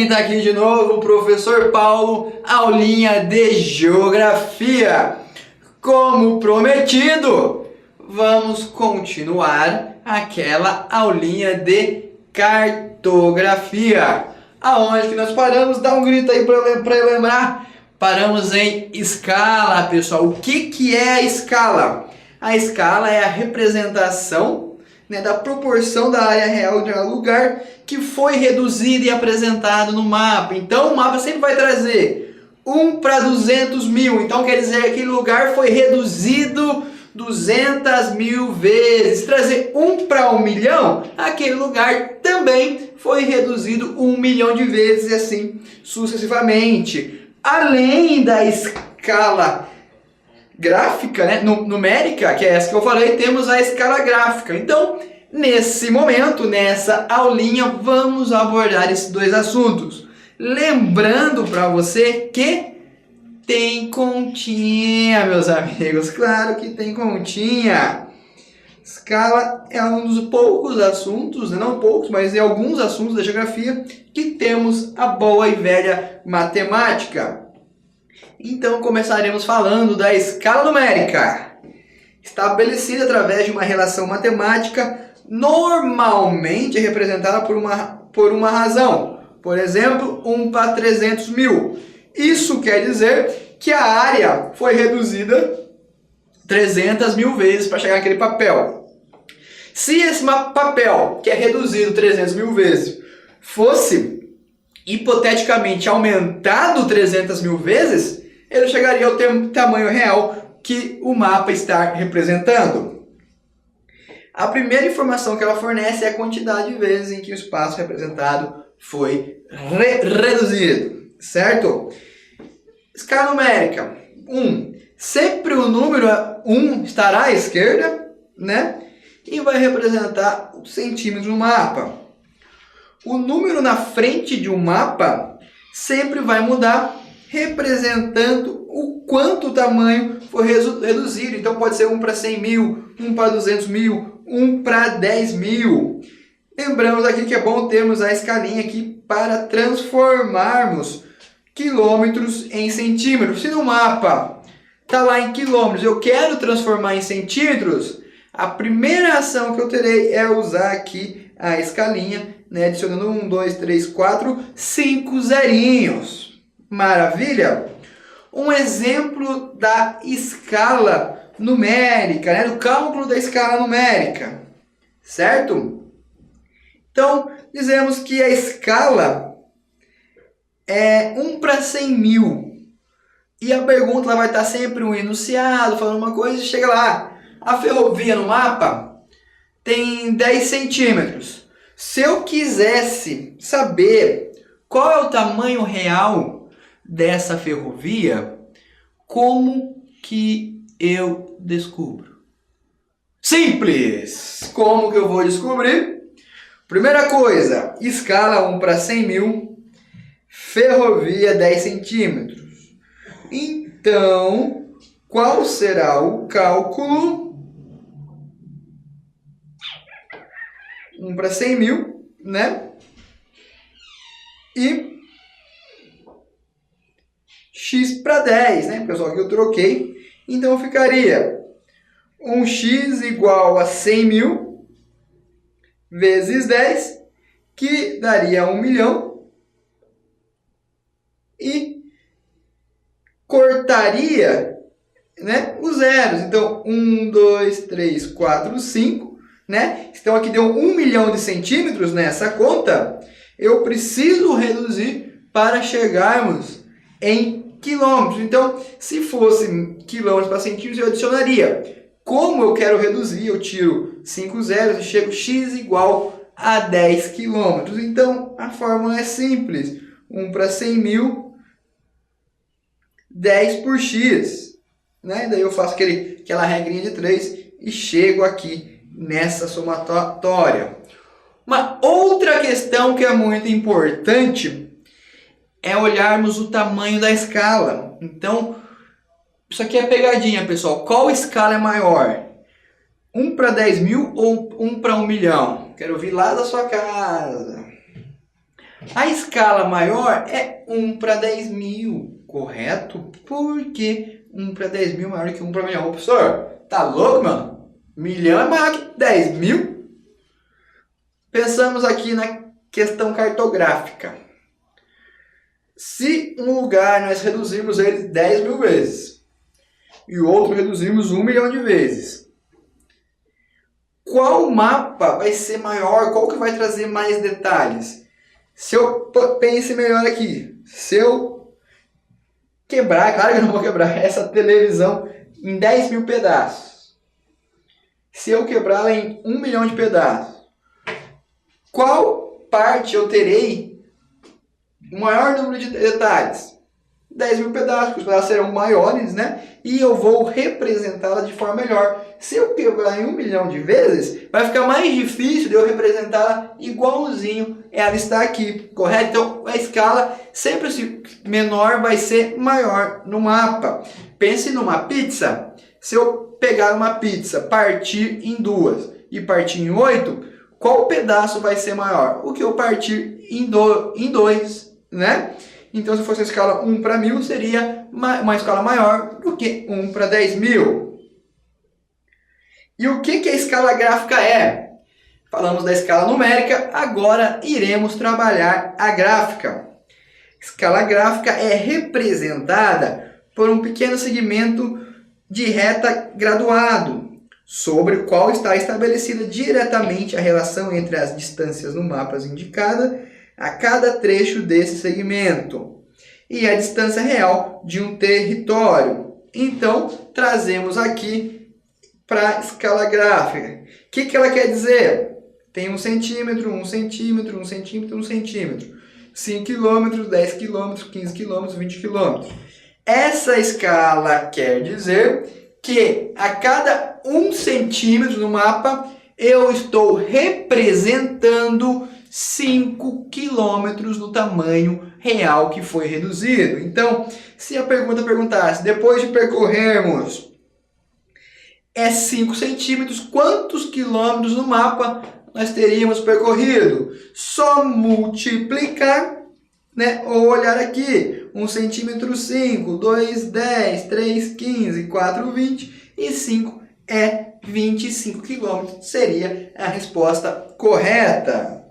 quem tá aqui de novo? O professor Paulo, aulinha de Geografia. Como prometido, vamos continuar aquela aulinha de Cartografia. Aonde que nós paramos? Dá um grito aí para lembrar. Paramos em escala, pessoal. O que é a escala? A escala é a representação, né, da proporção da área real de um lugar que foi reduzido e apresentado no mapa. Então o mapa sempre vai trazer 1 para 200 mil. Então quer dizer que aquele lugar foi reduzido 200 mil vezes. Trazer 1 para 1 milhão, aquele lugar também foi reduzido 1 milhão de vezes e assim sucessivamente. Além da escala gráfica, né, numérica, que é essa que eu falei, temos a escala gráfica. Então, nesse momento, nessa aulinha, vamos abordar esses dois assuntos. Lembrando para você que tem continha, meus amigos. Claro que tem continha. Escala é um dos poucos assuntos, não poucos, mas é alguns assuntos da geografia que temos a boa e velha matemática. Então começaremos falando da escala numérica, estabelecida através de uma relação matemática, normalmente representada por uma razão. Por exemplo, 1 para 300 mil. Isso quer dizer que a área foi reduzida 300 mil vezes para chegar naquele papel. Se esse papel, que é reduzido 300 mil vezes, fosse hipoteticamente aumentado 300 mil vezes, ele chegaria ao tamanho real que o mapa está representando. A primeira informação que ela fornece é a quantidade de vezes em que o espaço representado foi reduzido, certo? Escala numérica 1. Sempre o número 1 estará à esquerda, né? E vai representar os centímetros no mapa. O número na frente de um mapa sempre vai mudar, representando o quanto o tamanho foi reduzido. Então pode ser 1 para 100 mil, 1 para 200 mil, 1 para 10 mil. Lembramos aqui que é bom termos a escalinha aqui para transformarmos quilômetros em centímetros. Se no mapa está lá em quilômetros, eu quero transformar em centímetros, a primeira ação que eu terei é usar aqui a escalinha, né, adicionando 1, 2, 3, 4, 5 zerinhos. Maravilha? Um exemplo da escala numérica, né, do cálculo da escala numérica, certo? Então, dizemos que a escala é 1 para 100 mil. E a pergunta ela vai estar sempre um enunciado, falando uma coisa, e chega lá. A ferrovia no mapa tem 10 centímetros. Se eu quisesse saber qual é o tamanho real dessa ferrovia, como que eu descubro? Simples! Como que eu vou descobrir? Primeira coisa, escala 1 para 100 mil, ferrovia 10 centímetros. Então, qual será o cálculo? 1 para 100 mil, né? E x para 10, né? Pessoal, aqui eu troquei. Então ficaria 1x igual a 100 mil vezes 10, que daria 1 milhão. E cortaria, né, os zeros. Então, 1, 2, 3, 4, 5. Né? Então aqui deu 1 milhão de centímetros nessa conta. Eu preciso reduzir para chegarmos em quilômetros. Então, se fosse quilômetros para centímetros, eu adicionaria. Como eu quero reduzir, eu tiro 5 zeros e chego x igual a 10 quilômetros. Então, a fórmula é simples. 1 para 100 mil, 10 por x. Né? Daí eu faço aquela regrinha de 3 e chego aqui nessa somatória. Uma outra questão que é muito importante é olharmos o tamanho da escala. Então, isso aqui é pegadinha, pessoal. Qual escala é maior? 1 para 10 mil ou 1 para 1 milhão? Quero ouvir lá da sua casa. A escala maior é 1 para 10 mil, correto? Porque 1 para 10 mil é maior que 1 para milhão. Ô, professor, tá louco, mano? Milhão é maior que 10 mil? Pensamos aqui na questão cartográfica. Se um lugar nós reduzirmos ele 10 mil vezes e o outro reduzirmos 1 milhão de vezes, qual mapa vai ser maior? Qual que vai trazer mais detalhes? Se eu pense melhor aqui, se eu quebrar, claro que eu não vou quebrar essa televisão em 10 mil pedaços, se eu quebrá-la em 1 milhão de pedaços, qual parte eu terei o maior número de detalhes? 10 mil pedaços, os pedaços serão maiores, né? E eu vou representá-la de forma melhor. Se eu quebrar em 1 milhão de vezes, vai ficar mais difícil de eu representá-la igualzinho ela está aqui, correto? Então, a escala, sempre se menor vai ser maior no mapa. Pense numa pizza. Se eu pegar uma pizza, partir em 2 e partir em 8, qual pedaço vai ser maior? O que eu partir em 2, né? Então, se fosse a escala 1 para 1000, seria uma escala maior do que 1 para 10 mil. E o que a escala gráfica é? Falamos da escala numérica, agora iremos trabalhar a gráfica. Escala gráfica é representada por um pequeno segmento de reta graduado, sobre o qual está estabelecida diretamente a relação entre as distâncias no mapa indicada a cada trecho desse segmento e a distância real de um território. Então, trazemos aqui para a escala gráfica. O que ela quer dizer? Tem 1 centímetro, 1 centímetro, 1 centímetro, 1 centímetro. 5 quilômetros, 10 quilômetros, 15 quilômetros, 20 quilômetros. Essa escala quer dizer que a cada 1 centímetro no mapa, eu estou representando 5 quilômetros no tamanho real que foi reduzido. Então, se a pergunta perguntasse, depois de percorrermos 5 centímetros, quantos quilômetros no mapa nós teríamos percorrido? Só multiplicar, né? Ou olhar aqui, 1 centímetro 5, 2, 10, 3, 15, 4, 20 e 5 é 25 quilômetros. Seria a resposta correta.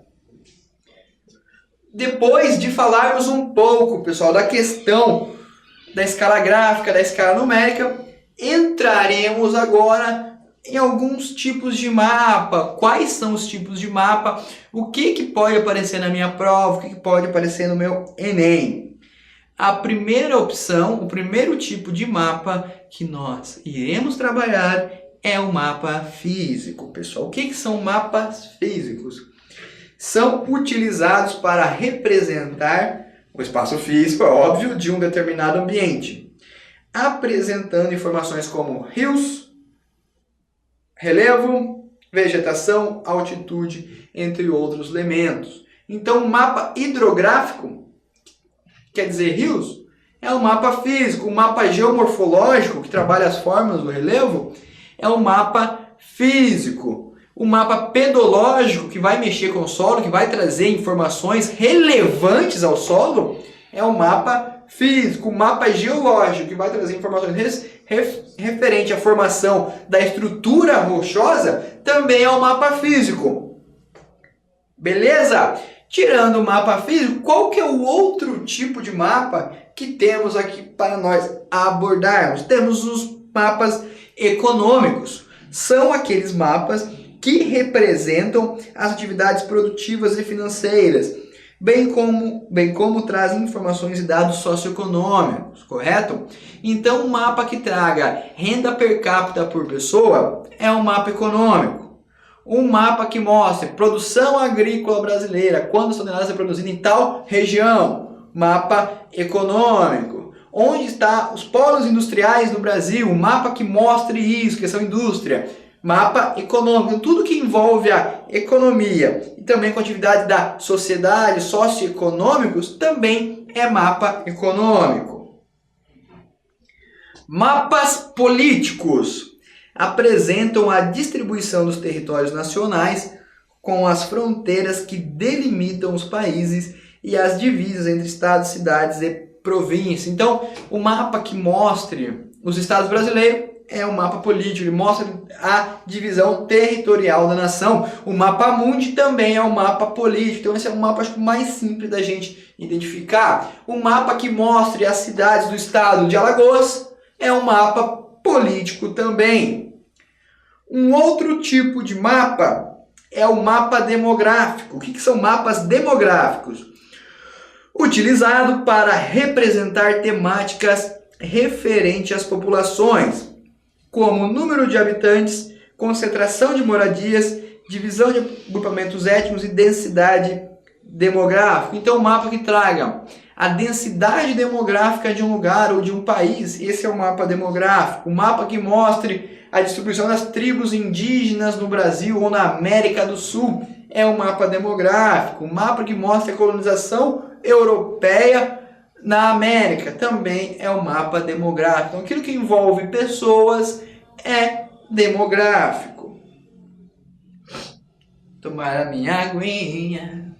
Depois de falarmos um pouco, pessoal, da questão da escala gráfica, da escala numérica, entraremos agora em alguns tipos de mapa. Quais são os tipos de mapa? O que pode aparecer na minha prova? O que pode aparecer no meu Enem? A primeira opção, o primeiro tipo de mapa que nós iremos trabalhar é o mapa físico, pessoal. O que são mapas físicos? São utilizados para representar o espaço físico, é óbvio, de um determinado ambiente, apresentando informações como rios, relevo, vegetação, altitude, entre outros elementos. Então, o mapa hidrográfico, quer dizer rios, é um mapa físico. O mapa geomorfológico, que trabalha as formas do relevo, é um mapa físico. O mapa pedológico, que vai mexer com o solo, que vai trazer informações relevantes ao solo, é um mapa físico. O mapa geológico, que vai trazer informações referente à formação da estrutura rochosa, também é um mapa físico. Beleza? Tirando o mapa físico, qual que é o outro tipo de mapa que temos aqui para nós abordarmos? Temos os mapas econômicos. São aqueles mapas que representam as atividades produtivas e financeiras, bem como trazem informações e dados socioeconômicos, correto? Então, um mapa que traga renda per capita por pessoa é um mapa econômico. Um mapa que mostre produção agrícola brasileira, quantas toneladas é produzida em tal região, mapa econômico. Onde estão os polos industriais no Brasil, um mapa que mostre isso, questão indústria, mapa econômico. Tudo que envolve a economia e também com a atividade da sociedade, socioeconômicos, também é mapa econômico. Mapas políticos apresentam a distribuição dos territórios nacionais com as fronteiras que delimitam os países e as divisas entre estados, cidades e províncias. Então, o mapa que mostre os estados brasileiros é um mapa político, ele mostra a divisão territorial da nação. O mapa mundi também é um mapa político, então esse é um mapa acho que mais simples da gente identificar. O mapa que mostre as cidades do estado de Alagoas é um mapa político também. Um outro tipo de mapa é o mapa demográfico. O que são mapas demográficos? Utilizado para representar temáticas referentes às populações, como número de habitantes, concentração de moradias, divisão de agrupamentos étnicos e densidade demográfica. Então, um mapa que traga a densidade demográfica de um lugar ou de um país, esse é o mapa demográfico. Um mapa que mostre a distribuição das tribos indígenas no Brasil ou na América do Sul é um mapa demográfico. Um mapa que mostre a colonização europeia na América também é um mapa demográfico. Então, aquilo que envolve pessoas é demográfico. Tomar a minha aguinha.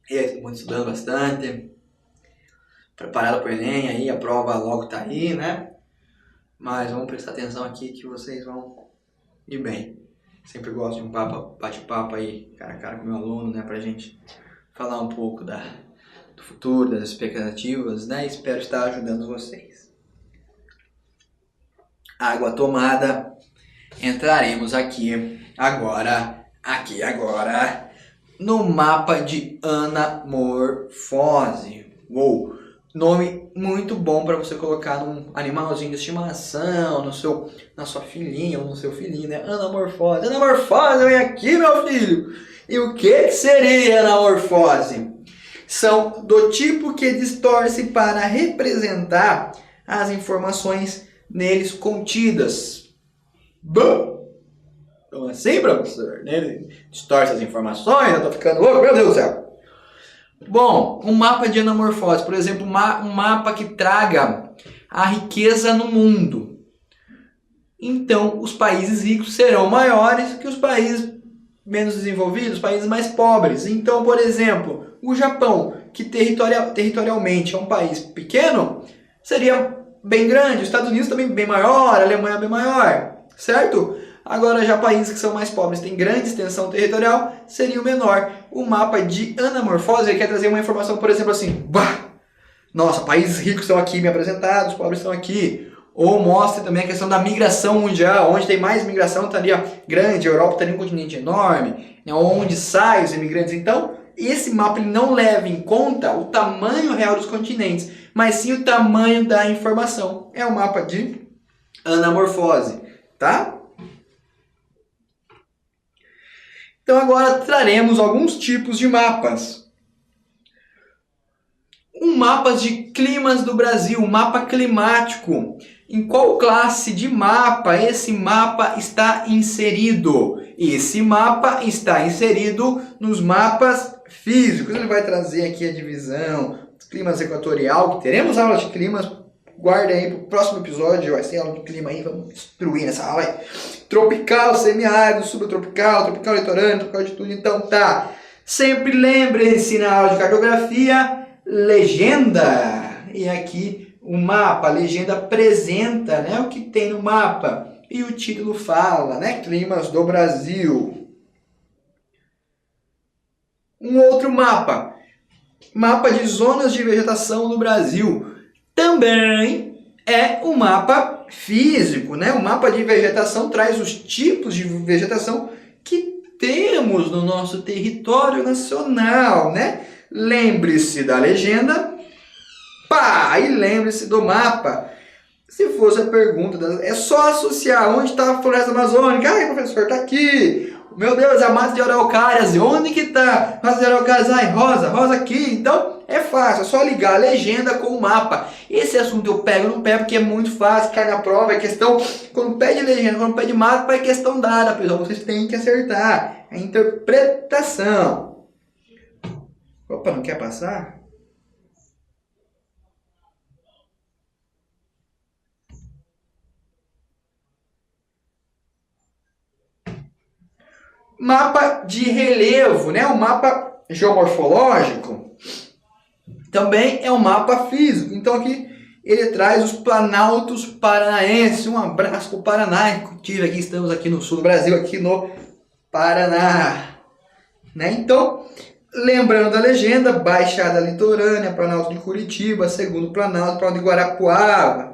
E aí, muito estudando bastante. Preparado para o Enem, aí a prova logo tá aí, né? Mas vamos prestar atenção aqui que vocês vão ir bem. Sempre gosto de um bate-papo aí, cara a cara com o meu aluno, né? Pra gente falar um pouco do futuro, das expectativas, né? Espero estar ajudando vocês. Água tomada. Entraremos aqui agora, no mapa de anamorfose. Uou! Nome muito bom para você colocar num animalzinho de estimação, na sua filhinha ou no seu filhinho, né? Anamorfose. Anamorfose, vem aqui, meu filho! E o que seria anamorfose? São do tipo que distorce para representar as informações neles contidas. Bom, como assim, professor? Ele distorce as informações? Eu tô ficando louco, meu Deus do céu! Bom, um mapa de anamorfose, por exemplo, um mapa que traga a riqueza no mundo. Então, os países ricos serão maiores que os países menos desenvolvidos, os países mais pobres. Então, por exemplo, o Japão, que territorialmente é um país pequeno, seria bem grande. Os Estados Unidos também bem maior, a Alemanha bem maior, certo? Agora, já países que são mais pobres, têm grande extensão territorial, seria o menor. O mapa de anamorfose ele quer trazer uma informação, por exemplo, assim, bah, nossa, países ricos estão aqui me apresentados, os pobres estão aqui. Ou mostra também a questão da migração mundial, onde tem mais migração estaria grande, a Europa estaria um continente enorme, né, onde saem os imigrantes. Então, esse mapa ele não leva em conta o tamanho real dos continentes, mas sim o tamanho da informação. É o mapa de anamorfose, tá? Então agora traremos alguns tipos de mapas. Um mapa de climas do Brasil, um mapa climático. Em qual classe de mapa esse mapa está inserido? Esse mapa está inserido nos mapas físicos. Ele vai trazer aqui a divisão dos climas equatorial, que teremos aula de climas. Guarda aí para o próximo episódio, vai ser aula de clima aí, vamos destruir nessa aula aí. Tropical, semiárido, subtropical, tropical litorâneo, tropical de tudo. Então tá, sempre lembre-se na aula de cartografia, legenda. E aqui o mapa, a legenda apresenta, né, o que tem no mapa. E o título fala, né, climas do Brasil. Um outro mapa, mapa de zonas de vegetação no Brasil. Também é um mapa físico, né? O mapa de vegetação traz os tipos de vegetação que temos no nosso território nacional, né? Lembre-se da legenda, pá, e lembre-se do mapa. Se fosse a pergunta, é só associar onde está a floresta amazônica. Ai, professor, está aqui. Meu Deus, a mata de araucárias, onde que está? Mata de araucárias, ai, rosa aqui. Então, é fácil, é só ligar a legenda com o mapa. Esse assunto eu pego no pé porque é muito fácil, cai na prova, é questão, quando pede legenda, quando pede mapa, é questão dada, pessoal, vocês têm que acertar. É interpretação. Opa, não quer passar? Mapa de relevo, né? O mapa geomorfológico também é um mapa físico. Então aqui ele traz os planaltos paranaenses. Um abraço para o Paraná. Curtir aqui, estamos aqui no sul do Brasil, aqui no Paraná. Né? Então, lembrando da legenda, Baixada Litorânea, Planalto de Curitiba, segundo Planalto, Planalto de Guarapuava.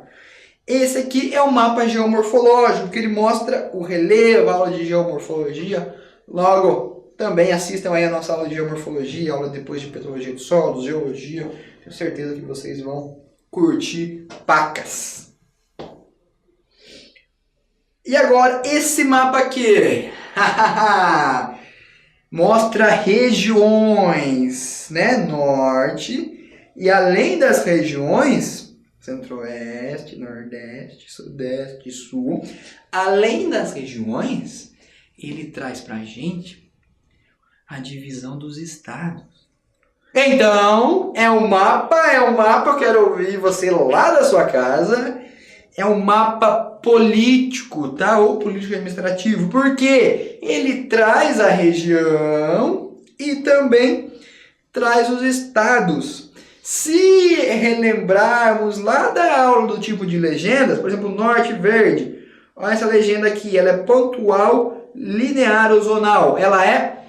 Esse aqui é o mapa geomorfológico, que ele mostra o relevo, a aula de geomorfologia. Logo, também assistam aí a nossa aula de geomorfologia, aula depois de petrologia de solos, geologia. Tenho certeza que vocês vão curtir pacas. E agora, esse mapa aqui. Mostra regiões, né? Norte. E além das regiões, Centro-Oeste, Nordeste, Sudeste, Sul. Além das regiões, ele traz pra gente a divisão dos estados. Então, é um mapa, eu quero ouvir você lá da sua casa. É um mapa político, tá? Ou político administrativo. Por quê? Ele traz a região e também traz os estados. Se relembrarmos lá da aula do tipo de legendas, por exemplo, norte verde. Olha essa legenda aqui, ela é pontual, linear ou zonal. Ela é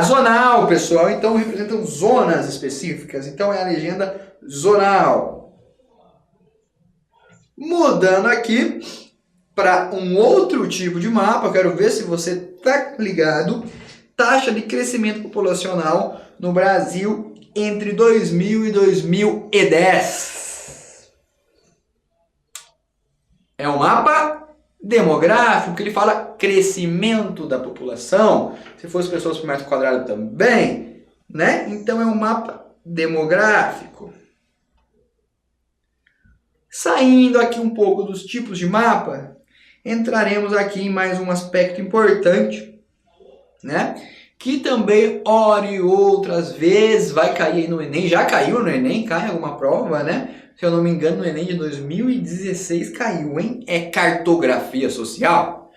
zonal, pessoal. Então representam zonas específicas. Então é a legenda zonal. Mudando aqui para um outro tipo de mapa, eu quero ver se você está ligado. Taxa de crescimento populacional no Brasil entre 2000 e 2010. É um mapa demográfico que ele fala crescimento da população. Se fosse pessoas por metro quadrado também, né? Então é um mapa demográfico. Saindo aqui um pouco dos tipos de mapa, entraremos aqui em mais um aspecto importante, né? Que também, ora e outras vezes, vai cair aí no Enem. Já caiu no Enem, cai em alguma prova, né? Se eu não me engano, no Enem de 2016 caiu, hein? É cartografia social.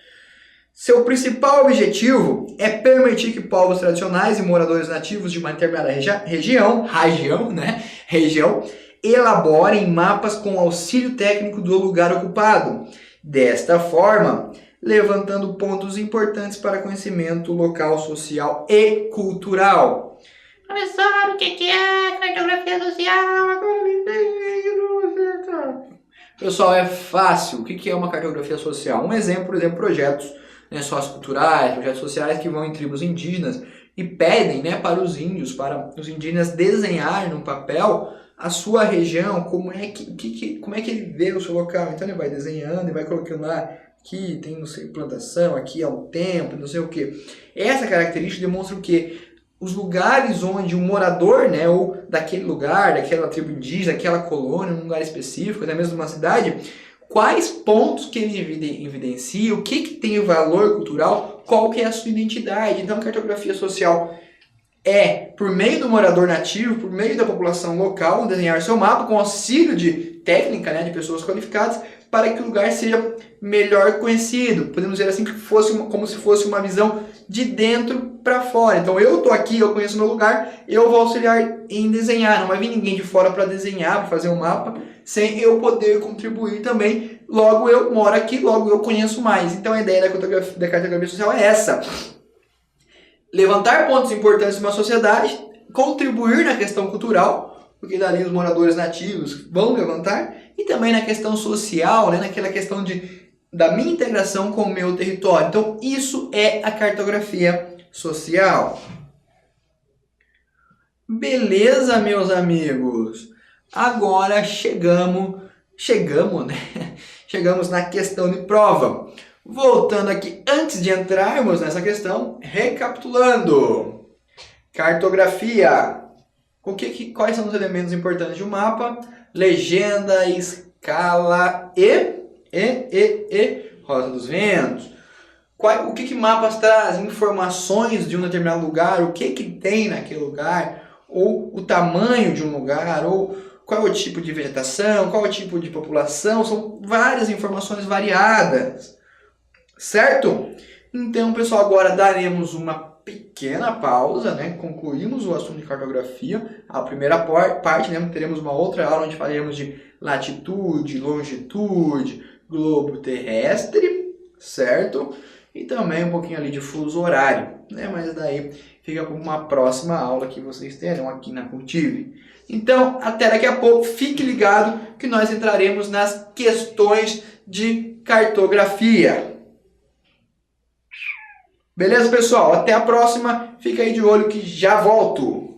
Seu principal objetivo é permitir que povos tradicionais e moradores nativos de uma determinada região, elaborem mapas com auxílio técnico do lugar ocupado. Desta forma, levantando pontos importantes para conhecimento local, social e cultural. Professor, o que é cartografia social? Pessoal, é fácil. O que é uma cartografia social? Um exemplo, por exemplo, projetos socioculturais, projetos sociais que vão em tribos indígenas e pedem, né, para os indígenas desenharem no papel a sua região, como é que ele vê o seu local. Então ele vai desenhando e vai colocando lá, aqui tem, não sei, plantação, aqui é um templo, não sei o que. Essa característica demonstra o quê? Os lugares onde o morador, né, ou daquele lugar, daquela tribo indígena, daquela colônia, um lugar específico, até mesmo uma cidade, quais pontos que ele evidencia, o que tem valor cultural, qual que é a sua identidade. Então a cartografia social é, por meio do morador nativo, por meio da população local, desenhar seu mapa com auxílio de técnica, né, de pessoas qualificadas, para que o lugar seja melhor conhecido. Podemos dizer assim que como se fosse uma visão de dentro para fora. Então eu estou aqui, eu conheço o meu lugar, eu vou auxiliar em desenhar. Não vai vir ninguém de fora para desenhar, para fazer um mapa, sem eu poder contribuir também. Logo eu moro aqui, logo eu conheço mais. Então a ideia da cartografia social é essa. Levantar pontos importantes de uma sociedade, contribuir na questão cultural, porque dali os moradores nativos vão levantar, e também na questão social, né, naquela questão da minha integração com o meu território. Então isso é a cartografia social. Beleza, meus amigos? Agora chegamos, né? Chegamos na questão de prova. Voltando aqui, antes de entrarmos nessa questão, recapitulando. Cartografia. Quais são os elementos importantes de um mapa? Legenda, escala e rota dos ventos. O que mapas trazem? Informações de um determinado lugar, o que tem naquele lugar, ou o tamanho de um lugar, ou qual é o tipo de vegetação, qual é o tipo de população. São várias informações variadas. Certo? Então, pessoal, agora daremos uma pequena pausa, né? Concluímos o assunto de cartografia. A primeira parte, né? Teremos uma outra aula onde falaremos de latitude, longitude, globo terrestre, certo? E também um pouquinho ali de fuso horário, né? Mas daí fica para uma próxima aula que vocês terão aqui na Cultive. Então, até daqui a pouco, fique ligado que nós entraremos nas questões de cartografia. Beleza, pessoal? Até a próxima. Fica aí de olho que já volto.